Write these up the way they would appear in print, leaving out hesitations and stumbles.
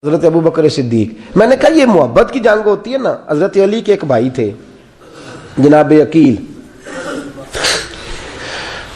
حضرت ابو بکر صدیق. میں نے کہا یہ محبت کی جنگ ہوتی ہے نا. حضرت علی کے ایک بھائی تھے جناب عقیل.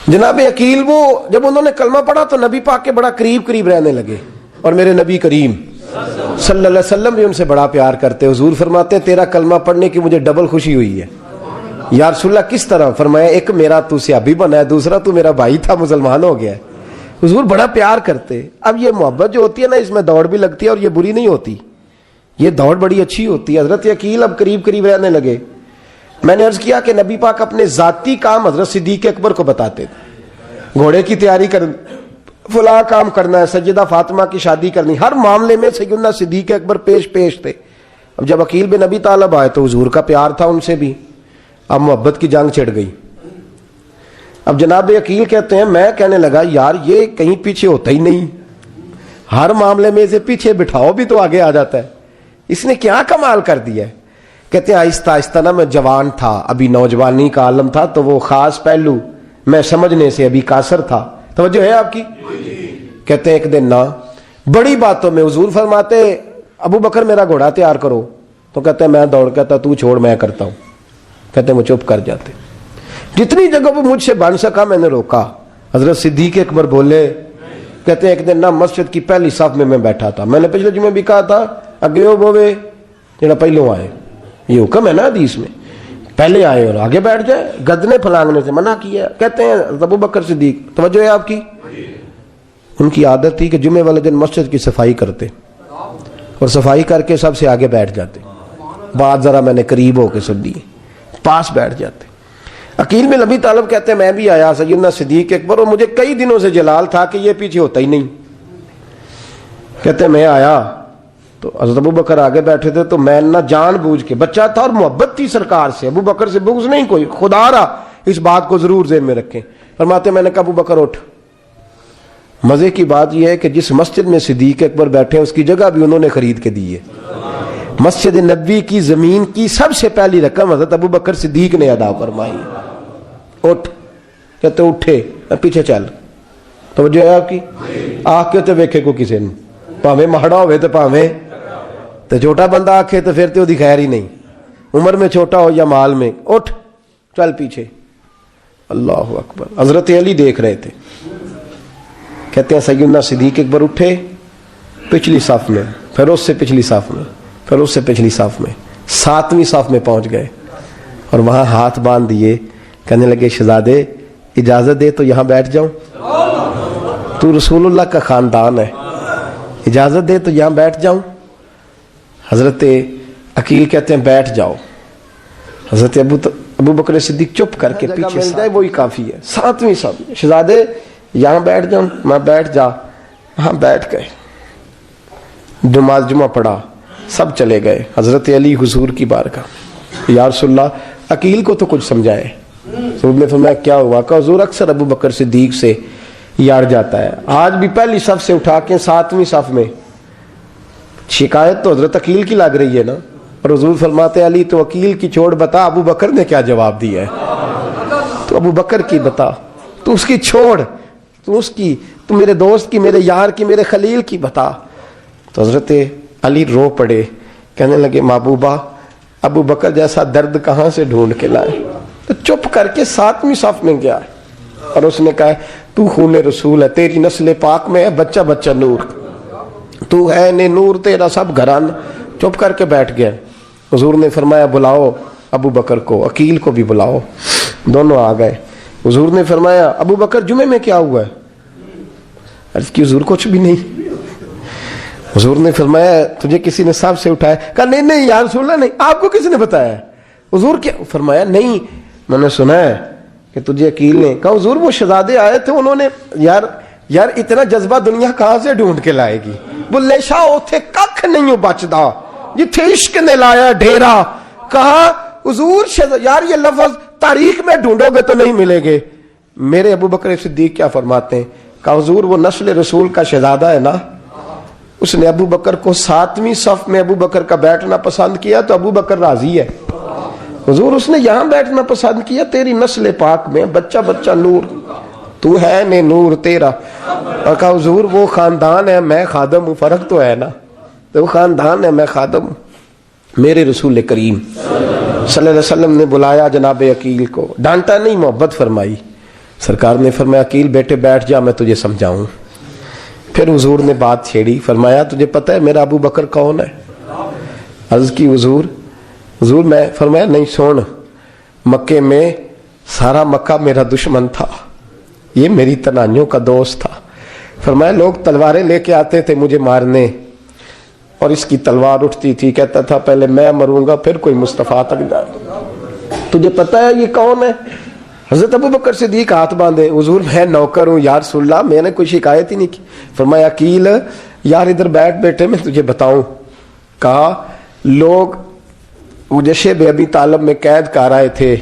جناب عقیل وہ جب انہوں نے کلمہ پڑھا تو نبی پاک کے بڑا قریب رہنے لگے, اور میرے نبی کریم صلی اللہ علیہ وسلم بھی ان سے بڑا پیار کرتے. حضور فرماتے ہیں تیرا کلمہ پڑھنے کی مجھے ڈبل خوشی ہوئی ہے. یا رسول اللہ کس طرح؟ فرمایا ایک میرا تو صحابی بنا ہے, دوسرا تو میرا بھائی تھا مسلمان ہو گیا ہے. حضور بڑا پیار کرتے. اب یہ محبت جو ہوتی ہے نا, اس میں دوڑ بھی لگتی ہے اور یہ بری نہیں ہوتی, یہ دوڑ بڑی اچھی ہوتی ہے. حضرت عقیل اب قریب رہنے لگے. میں نے عرض کیا کہ نبی پاک اپنے ذاتی کام حضرت صدیق اکبر کو بتاتے تھے. گھوڑے کی تیاری کر, فلاں کام کرنا ہے, سیدہ فاطمہ کی شادی کرنی, ہر معاملے میں سیدنا صدیق اکبر پیش تھے. اب جب عقیل بن ابی طالب آئے تو حضور کا پیار تھا ان سے بھی, اب محبت کی جنگ چھڑ گئی. اب جناب عقیل کہتے ہیں میں کہنے لگا یار یہ کہیں پیچھے ہوتا ہی نہیں, ہر معاملے میں اسے پیچھے بٹھاؤ بھی تو آگے آ جاتا ہے, اس نے کیا کمال کر دیا ہے. کہتے ہیں آہستہ آہستہ نا میں جوان تھا, ابھی نوجوانی کا عالم تھا, تو وہ خاص پہلو میں سمجھنے سے ابھی قاصر تھا. توجہ ہے آپ کی؟ کہتے ہیں ایک دن نا بڑی باتوں میں حضور فرماتے ابو بکر میرا گھوڑا تیار کرو, تو کہتے ہیں میں دوڑ کہتا تو چھوڑ میں کرتا ہوں. کہتے ہیں وہ چپ کر جاتے. جتنی جگہ وہ مجھ سے بن سکا میں نے روکا. حضرت صدیق اکبر بولے, کہتے ہیں ایک دن نا مسجد کی پہلی صف میں بیٹھا تھا. میں نے پچھلے جمعے بھی کہا تھا اگے ہو بوے جڑا پہلوں آئے, یہ حکم ہے نا حدیث میں, پہلے آئے اور آگے بیٹھ جائے, گدنے پھلانگنے سے منع کیا. کہتے ہیں ابو بکر صدیق, توجہ ہے آپ کی, ان کی عادت تھی کہ جمعے والے دن مسجد کی صفائی کرتے اور صفائی کر کے سب سے آگے بیٹھ جاتے. بات ذرا میں نے قریب ہو کے سن لی, پاس بیٹھ جاتے. عقیل بن ابی طالب کہتے ہیں میں بھی آیا سیدنا صدیق اکبر, اور مجھے کئی دنوں سے جلال تھا کہ یہ پیچھے ہوتا ہی نہیں. کہتے ہیں میں آیا تو حضرت ابو بکر آگے بیٹھے تھے, تو میں نہ جان بوجھ کے, بچہ تھا اور محبت تھی سرکار سے, ابو بکر سے بغض نہیں کوئی, خدا رہا اس بات کو ضرور ذہن میں رکھیں. فرماتے میں نے کہا ابو بکر اٹھ. مزے کی بات یہ ہے کہ جس مسجد میں صدیق اکبر بیٹھے اس کی جگہ بھی انہوں نے خرید کے دی ہے. مسجد نبوی کی زمین کی سب سے پہلی رقم حضرت ابو بکر صدیق نے ادا فرمائی. اٹھ. کہتے اٹھے, پیچھے چل. توجہ ہے آپ کی؟ آنکھ کے تو ویکھے کو کسی نے, پاویں مہڑا ہوئے تو پاویں تو چھوٹا بندہ آنکھے تو پھر تو دی خیر ہی نہیں, عمر میں چھوٹا ہو یا مال میں. اٹھ چل پیچھے. اللہ اکبر. حضرت علی دیکھ رہے تھے. کہتے ہیں سیدنا صدیق اکبر اٹھے پچھلی صف میں, پھر اس سے پچھلی صف میں, پھر اس سے پچھلی صف میں, 7ویں صف میں پہنچ گئے اور وہاں ہاتھ باندھ دیے. کہنے لگے شہزادے اجازت دے تو یہاں بیٹھ جاؤں, تو رسول اللہ کا خاندان ہے, اجازت دے تو یہاں بیٹھ جاؤں. حضرت عقیل کہتے ہیں بیٹھ جاؤ. حضرت ابو بکر صدیق چپ کر کے پیچھے مل جائے وہی کافی ہے. 7ویں صف, شہزادے یہاں بیٹھ جاؤں. میں بیٹھ جا. وہاں بیٹھ گئے, نماز جمعہ پڑھا, سب چلے گئے. حضرت علی حضور کی بارگاہ, یا رسول اللہ عقیل کو تو کچھ سمجھائے. حضور نے فرمایا کیا ہوا؟ کہ حضور اکثر ابو بکر صدیق سے یار جاتا ہے, آج بھی پہلی صف سے اٹھا کے 7ویں صف میں. شکایت تو حضرت عقیل کی لگ رہی ہے نا, اور حضور فرماتے علی تو عقیل کی چھوڑ, بتا ابو بکر نے کیا جواب دیا ہے. تو ابو بکر کی بتا, تو اس کی چھوڑ, تو اس کی, تو میرے دوست کی, میرے یار کی, میرے خلیل کی بتا. تو حضرت علی رو پڑے, کہنے لگے محبوبہ ابو بکر جیسا درد کہاں سے ڈھونڈ کے لائے. تو چپ کر کے 7ویں صف میں گیا اور اس نے کہا تو خون رسول ہے, تیری نسل پاک میں ہے بچہ بچہ نور, تو ہے نے نور تیرا سب گھران. چپ کر کے بیٹھ گیا. حضور نے فرمایا بلاؤ ابو بکر کو, عقیل کو بھی بلاؤ. دونوں آ گئے. حضور نے فرمایا ابو بکر جمعے میں کیا ہوا ہے؟ عرض کی حضور کچھ بھی نہیں. حضور نے فرمایا تجھے کسی نے صاحب سے اٹھایا؟ کہا نہیں یا رسول اللہ نہیں. آپ کو کس نے بتایا؟ حضور کیا؟ فرمایا نہیں میں نے سنا ہے کہ تجھے عقیل نے. کہا حضور وہ شہزادے آئے تھے, انہوں نے یار اتنا جذبہ دنیا کہاں سے ڈھونڈ کے لائے گی. بلے شاہ اوتھے ککھ نہیں بچدا جتھے عشق نے لایا ڈھیرا. کہا حضور یار یہ لفظ تاریخ میں ڈھونڈو گے تو نہیں ملے گے. میرے ابو بکر صدیق کیا فرماتے ہیں؟ کہا حضور وہ نسل رسول کا شہزادہ ہے نا, اس نے ابو بکر کو 7ویں صف میں ابو بکر کا بیٹھنا پسند کیا تو ابو بکر راضی ہے. حضور اس نے یہاں بیٹھنا پسند کیا, تیری نسل پاک میں بچہ بچہ نور, تو ہے نے نور تیرا. اور کہا حضور وہ خاندان ہے, میں خادم ہوں, فرق تو ہے نا. وہ خاندان ہے، میں خادم. میرے رسول کریم صلی اللہ علیہ وسلم نے بلایا جناب عقیل کو، ڈانٹا نہیں، محبت فرمائی. سرکار نے فرمایا عقیل بیٹے بیٹھ جا، میں تجھے سمجھاؤں. پھر حضور نے بات چھیڑی، فرمایا تجھے پتہ ہے میرا ابو بکر کون ہے؟ عرض کی حضور میں. فرمایا نہیں سن، مکے میں سارا مکہ میرا دشمن تھا، یہ میری تنہائیوں کا دوست تھا. فرمایا لوگ تلواریں لے کے آتے تھے مجھے مارنے، اور اس کی تلوار اٹھتی تھی، کہتا تھا پہلے میں مروں گا پھر کوئی مصطفیٰ تک جائے. تجھے پتہ ہے یہ کون ہے؟ حضرت ابو بکر صدیق ہاتھ باندھے، حضور میں نوکر ہوں یا رسول اللہ، میں نے کوئی شکایت ہی نہیں کی. فرمایا عقیل یار ادھر بیٹھ بیٹے، میں تجھے بتاؤں. کہا لوگ مجھے شیب ابی طالب میں قید کر آئے تھے،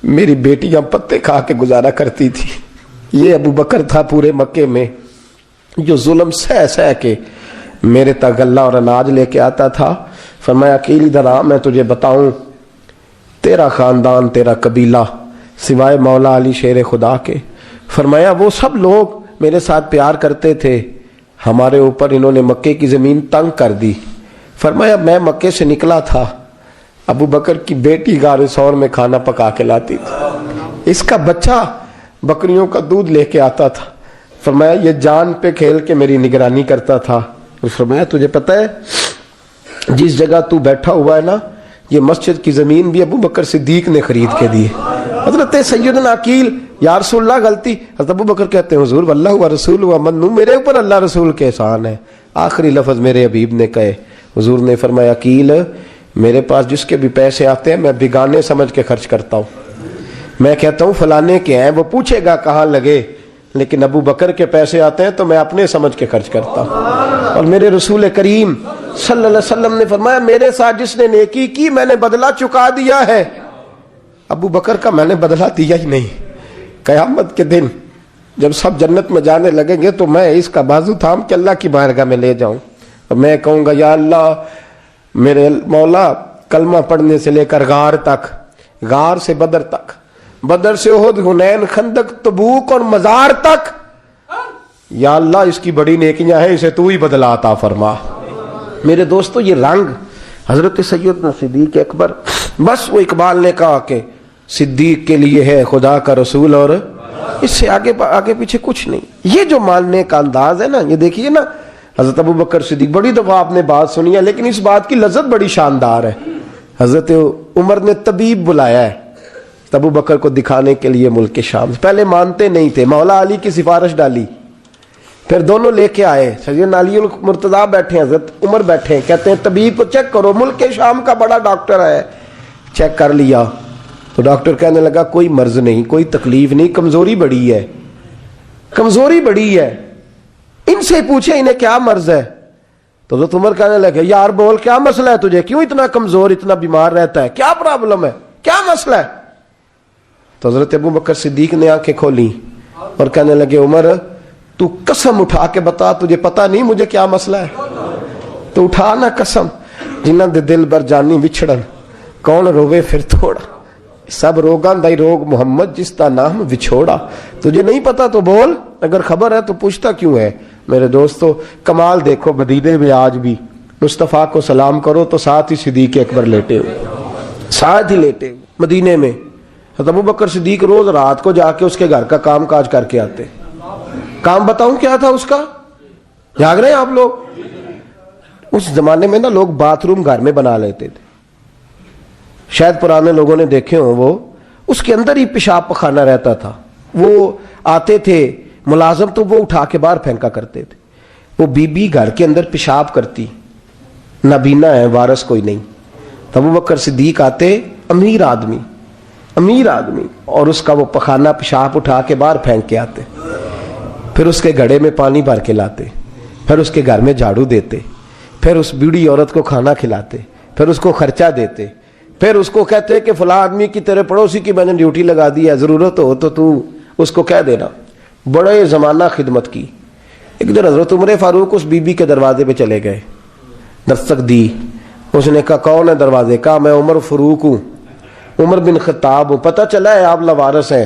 میری بیٹیاں پتے کھا کے گزارا کرتی تھی. یہ ابو بکر تھا پورے مکے میں جو ظلم سہ کے میرے تک غلہ اور اناج لے کے آتا تھا. فرمایا عقیل ادھر آ، میں تجھے بتاؤں تیرا خاندان تیرا قبیلہ سوائے مولا علی شیر خدا کے، فرمایا وہ سب لوگ میرے ساتھ پیار کرتے تھے، ہمارے اوپر انہوں نے مکے کی زمین تنگ کر دی. فرمایا میں مکے سے نکلا تھا، ابو بکر کی بیٹی غار ثور میں کھانا پکا کے لاتی تھی، اس کا بچہ بکریوں کا دودھ لے کے آتا تھا. فرمایا یہ جان پہ کھیل کے میری نگرانی کرتا تھا. فرمایا تجھے پتہ ہے جس جگہ تو بیٹھا ہوا ہے نا، یہ مسجد کی زمین بھی ابو بکر صدیق نے خرید کے دی. حضرت سیدنا عقیل یا رسول اللہ غلطی. حضرت ابو بکر کہتے ہیں حضور واللہ و رسول و منو، میرے اوپر اللہ رسول کے احسان ہے. آخری لفظ میرے حبیب نے کہے. حضور نے فرمایا عقیل میرے پاس جس کے بھی پیسے آتے ہیں میں بیگانے سمجھ کے خرچ کرتا ہوں. میں کہتا ہوں فلانے کے ہیں، وہ پوچھے گا کہاں لگے، لیکن ابو بکر کے پیسے آتے ہیں تو میں اپنے سمجھ کے خرچ کرتا ہوں. اور میرے رسول کریم صلی اللہ علیہ وسلم نے فرمایا میرے ساتھ جس نے نیکی کی میں نے بدلہ چکا دیا ہے. ابو بکر کا میں نے بدلہ دیا ہی نہیں. قیامت کے دن جب سب جنت میں جانے لگیں گے تو میں اس کا بازو تھام کے اللہ کی بارگاہ میں لے جاؤں اور میں کہوں گا یا اللہ میرے مولا کلمہ پڑھنے سے لے کر غار تک، غار سے بدر تک، بدر سے احد، حنین، خندق، تبوک اور مزار تک، یا اللہ اس کی بڑی نیکیاں ہیں، اسے تو ہی بدلہ عطا فرما. میرے دوستو یہ رنگ حضرت سیدنا صدیق اکبر، بس وہ اقبال نے کہا کہ صدیق کے لیے ہے خدا کا رسول اور اس سے آگے پیچھے کچھ نہیں. یہ جو ماننے کا انداز ہے نا، یہ دیکھیے نا حضرت ابو بکر صدیق، بڑی دفعہ آپ نے بات سنی ہے لیکن اس بات کی لذت بڑی شاندار ہے. حضرت عمر نے طبیب بلایا ہے ابو بکر کو دکھانے کے لیے ملک شام. پہلے مانتے نہیں تھے، مولا علی کی سفارش ڈالی، پھر دونوں لے کے آئے. سیدنا علی المرتضیٰ بیٹھے ہیں، حضرت عمر بیٹھے ہیں، کہتے ہیں طبیب کو چیک کرو، ملک شام کا بڑا ڈاکٹر ہے. چیک کر لیا تو ڈاکٹر کہنے لگا کوئی مرض نہیں، کوئی تکلیف نہیں، کمزوری بڑی ہے، کمزوری بڑی ہے. ان سے پوچھے انہیں کیا مرض ہے. تو حضرت عمر کہنے لگے یار بول کیا مسئلہ ہے تجھے، کیوں اتنا کمزور اتنا بیمار رہتا ہے، کیا پرابلم ہے، کیا مسئلہ ہے. تو حضرت ابو بکر صدیق نے آنکھیں کھولی اور کہنے لگے عمر تو قسم اٹھا کے بتا، تجھے پتا نہیں مجھے کیا مسئلہ ہے. تو اٹھا نہ قسم، جنہ دے دل بر جانی بچھڑن کون روے پھر تھوڑا، سب روگاں دائی روگ محمد جس کا نام وچھوڑا. تجھے نہیں پتا تو بول، اگر خبر ہے تو پوچھتا کیوں ہے. میرے دوستو کمال دیکھو، مدینے میں آج بھی مصطفیٰ کو سلام کرو تو ساتھ ہی صدیق اکبر لیٹے ہوئے، ساتھ ہی لیٹے ہوئے. مدینے میں ابو بکر صدیق روز رات کو جا کے اس کے گھر کا کام کاج کر کے آتے. کام بتاؤں کیا تھا اس کا، جاگ رہے ہیں آپ لوگ؟ اس زمانے میں نا لوگ باتھ روم گھر میں بنا لیتے تھے، شاید پرانے لوگوں نے دیکھے ہوں، وہ اس کے اندر ہی پیشاب پخانہ رہتا تھا. وہ آتے تھے ملازم تو وہ اٹھا کے باہر پھینکا کرتے تھے. وہ بی بی گھر کے اندر پیشاب کرتی، نابینا ہے، وارث کوئی نہیں. ابو بکر صدیق آتے، امیر آدمی اور اس کا وہ پخانہ پیشاب اٹھا کے باہر پھینک کے آتے، پھر اس کے گھڑے میں پانی بھر کے لاتے، پھر اس کے گھر میں جھاڑو دیتے، پھر اس بوڑھی عورت کو کھانا کھلاتے، پھر اس کو خرچہ دیتے، پھر اس کو کہتے کہ فلاں آدمی کی تیرے پڑوسی کی میں نے ڈیوٹی لگا دی ہے، ضرورت ہو تو اس کو کہہ دینا. بڑے زمانہ خدمت کی. ایک دن حضرت عمر فاروق اس بی بی کے دروازے پہ چلے گئے، دستک دی. اس نے کہا کون ہے دروازے کا؟ میں عمر فاروق ہوں، عمر بن خطاب ہوں. پتہ چلا ہے آپ لوارث ہیں،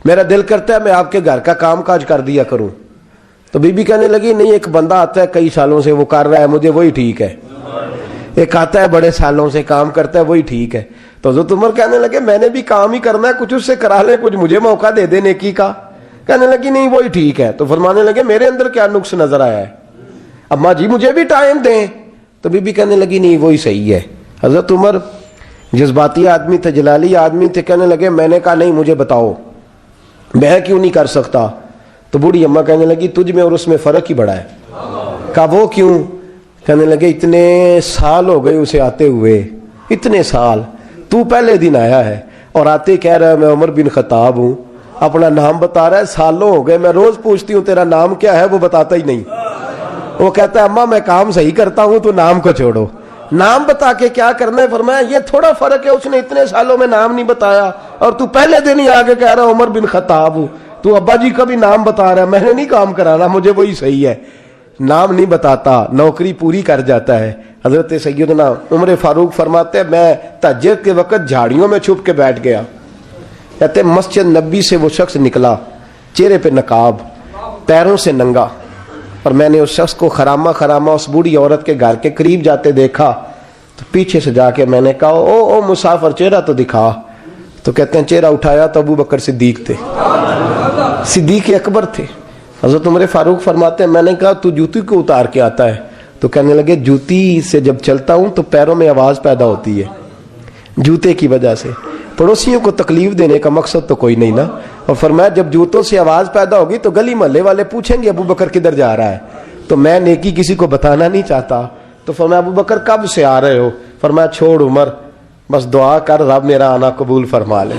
میرا دل کرتا ہے میں آپ کے گھر کا کام کاج کر دیا کروں. تو بی بی کہنے لگی نہیں، ایک بندہ آتا ہے کئی سالوں سے وہ کر رہا ہے مجھے وہی ٹھیک ہے، ایک آتا ہے بڑے سالوں سے کام کرتا ہے وہی ٹھیک ہے۔ تو حضرت عمر کہنے لگے میں نے بھی کام ہی کرنا ہے، کچھ اس سے کرا لیں، کچھ مجھے موقع دے دے نیکی کا۔ کہنے لگی نہیں وہی ٹھیک ہے۔ تو فرمانے لگے میرے اندر کیا نقص نظر آیا ہے، اماں جی مجھے بھی ٹائم دیں۔ تو بی بی کہنے لگی نہیں وہی صحیح ہے۔ حضرت عمر جذباتی آدمی تھے، جلالی آدمی تھے، کہنے لگے میں نے کہا نہیں مجھے بتاؤ میں کیوں نہیں کر سکتا۔ تو بوڑھی اماں کہنے لگی تجھ میں اور اس میں فرق ہی بڑا ہے۔ کہا وہ کیوں؟ کہنے لگے اتنے سال ہو گئے اسے آتے ہوئے، اتنے سال، تو پہلے دن آیا ہے اور آتے کہہ رہا ہے میں عمر بن خطاب ہوں، اپنا نام بتا رہا ہے، سالوں ہو گئے میں روز پوچھتی ہوں تیرا نام کیا ہے، وہ بتاتا ہی نہیں۔ وہ کہتا ہے اماں میں کام صحیح کرتا ہوں تو نام کو چھوڑو، نام بتا کے کیا کرنا ہے۔ فرمایا یہ تھوڑا فرق ہے، اس نے اتنے سالوں میں نام نہیں بتایا اور تو پہلے دن ہی آگے کہہ رہا عمر بن خطاب ہوں، تو ابا جی کا بھی نام بتا رہا ہے، میں نے نہیں کام کرانا، مجھے وہی صحیح ہے۔ نام نہیں بتاتا، نوکری پوری کر جاتا ہے۔ حضرت سیدنا عمر فاروق فرماتے ہیں میں تہجد کے وقت جھاڑیوں میں چھپ کے بیٹھ گیا، کہتے ہیں مسجد نبی سے وہ شخص نکلا، چہرے پہ نقاب، پیروں سے ننگا، اور میں نے اس شخص کو خرامہ خرامہ اس بوڑھی عورت کے گھر کے قریب جاتے دیکھا، تو پیچھے سے جا کے میں نے کہا او مسافر چہرہ تو دکھا۔ تو کہتے ہیں چہرہ اٹھایا تو ابو بکر صدیق تھے، صدیق اکبر تھے۔ حضرت عمر فاروق فرماتے ہیں میں نے کہا تو جوتی کو اتار کے آتا ہے؟ تو کہنے لگے جوتی سے جب چلتا ہوں تو پیروں میں آواز پیدا ہوتی ہے، جوتے کی وجہ سے، پڑوسیوں کو تکلیف دینے کا مقصد تو کوئی نہیں نا۔ اور فرمایا جب جوتوں سے آواز پیدا ہوگی تو گلی محلے والے پوچھیں گے ابو بکر کدھر جا رہا ہے، تو میں نیکی کسی کو بتانا نہیں چاہتا۔ تو فرمایا ابو بکر کب سے آ رہے ہو؟ فرمایا چھوڑ عمر، بس دعا کر رب میرا آنا قبول فرما لے،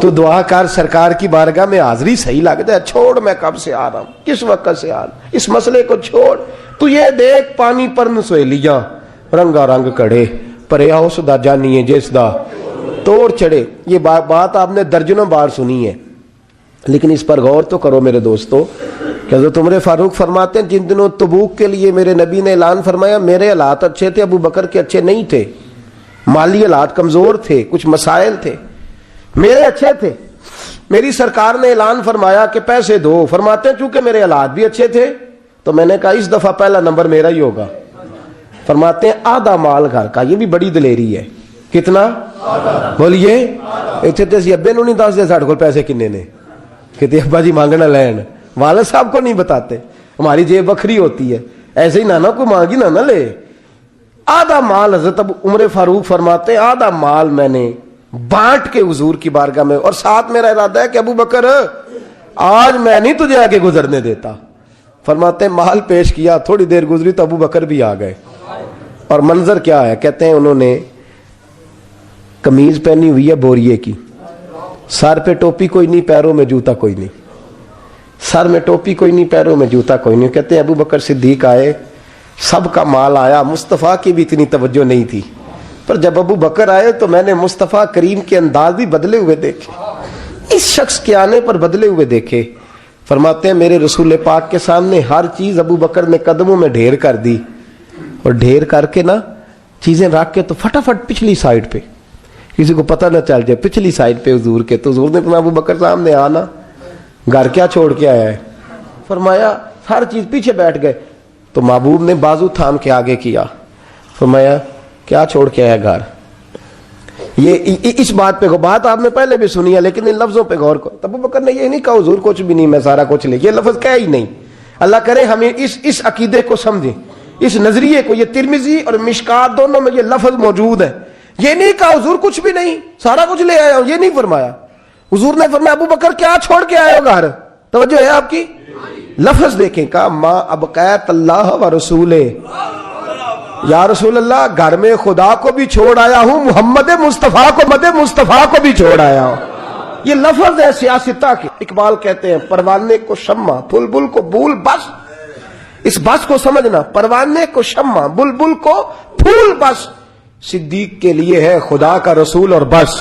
تو دعا کر سرکار کی بارگاہ میں حاضری صحیح لگتا ہے، چھوڑ میں کب سے آ رہا ہوں، کس وقت سے آ رہا ہوں، اس مسئلے کو چھوڑ، تو یہ دیکھ پانی پر نسویلیاں رنگا رنگ کڑے پریا اس دا جانیے جس دا توڑ چڑھے۔ یہ بات آپ نے درجنوں بار سنی ہے، لیکن اس پر غور تو کرو میرے دوستو کہ حضرت عمر فاروق فرماتے ہیں جن دنوں تبوک کے لیے میرے نبی نے اعلان فرمایا میرے حالات اچھے تھے، ابو بکر کے اچھے نہیں تھے، مالی حالات کمزور تھے، کچھ مسائل تھے، میرے اچھے تھے۔ میری سرکار نے اعلان فرمایا کہ پیسے دو، فرماتے ہیں چونکہ میرے حالات بھی اچھے تھے تو میں نے کہا اس دفعہ پہلا نمبر میرا ہی ہوگا۔ فرماتے ہیں آدھا مال گھر کا، یہ بھی بڑی دلیری ہے۔ کتنا؟ بولیے اتنے تو اسی ابے نو نہیں دس دے ساڑھے کو پیسے کنے نے، کہتے ابا جی مانگنا لین، والد صاحب کو نہیں بتاتے، ہماری جیب بکھری ہوتی ہے، ایسے ہی نانا کو مانگی نانا لے۔ آدھا مال حضرت عمر فاروق فرماتے ہیں آدھا مال میں نے بانٹ کے حضور کی بارگاہ میں، اور ساتھ میرا ارادہ ہے کہ ابو بکر آج میں نہیں تجھے آگے گزرنے دیتا۔ فرماتے ہیں مال پیش کیا، تھوڑی دیر گزری تو ابو بکر بھی آ گئے، اور منظر کیا ہے؟ کہتے ہیں انہوں نے قمیض پہنی ہوئی ہے بوریے کی، سر پہ ٹوپی کوئی نہیں، پیروں میں جوتا کوئی نہیں، سر میں ٹوپی کوئی نہیں، پیروں میں جوتا کوئی نہیں۔ کہتے ہیں ابو بکر صدیق آئے، سب کا مال آیا، مصطفیٰ کی بھی اتنی توجہ نہیں تھی، پر جب ابو بکر آئے تو میں نے مصطفیٰ کریم کے انداز بھی بدلے ہوئے دیکھے، اس شخص کے آنے پر بدلے ہوئے دیکھے۔ فرماتے ہیں میرے رسول پاک کے سامنے ہر چیز ابو بکر نے قدموں میں ڈھیر کر دی، اور ڈھیر کر کے نا چیزیں رکھ کے تو فٹافٹ پچھلی سائڈ پہ، کسی کو پتہ نہ چل جائے، پچھلی سائڈ پہ حضور کے۔ تو حضور نے فرمایا ابو بکر سامنے آنا، گھر کیا چھوڑ کے آیا ہے؟ فرمایا ہر چیز، پیچھے بیٹھ گئے۔ تو محبوب نے بازو تھام کے آگے کیا، فرمایا کیا چھوڑ کے آیا گھر؟ یہ اس بات پہ بات آپ نے پہلے بھی سنی ہے، لیکن ان لفظوں پہ غور کرو۔ ابو بکر نے یہ نہیں کہا حضور کچھ بھی نہیں میں سارا کچھ لے، یہ لفظ کہا ہی نہیں۔ اللہ کرے ہمیں اس عقیدے کو سمجھیں، اس نظریے کو۔ یہ ترمذی اور مشکات دونوں میں یہ لفظ موجود ہے۔ یہ نہیں کہا حضور کچھ بھی نہیں سارا کچھ لے آیا ہوں، یہ نہیں فرمایا۔ حضور نے فرمایا ابو بکر کیا چھوڑ کے آئے ہو گھر؟ توجہ ہے آپ کی؟ لفظ دیکھیں، کہا ما ابقیت اللہ و رسولہ، یا رسول اللہ گھر میں خدا کو بھی چھوڑ آیا ہوں، محمد مصطفیٰ کو، مد مصطفیٰ کو بھی چھوڑ آیا ہوں۔ یہ لفظ ہے سیاستہ کے۔ اقبال کہتے ہیں پروانے کو شمع بلبل کو پھول، بس اس بس کو سمجھنا، پروانے کو شمع بلبل کو پھول، بس صدیق کے لیے ہے خدا کا رسول اور بس۔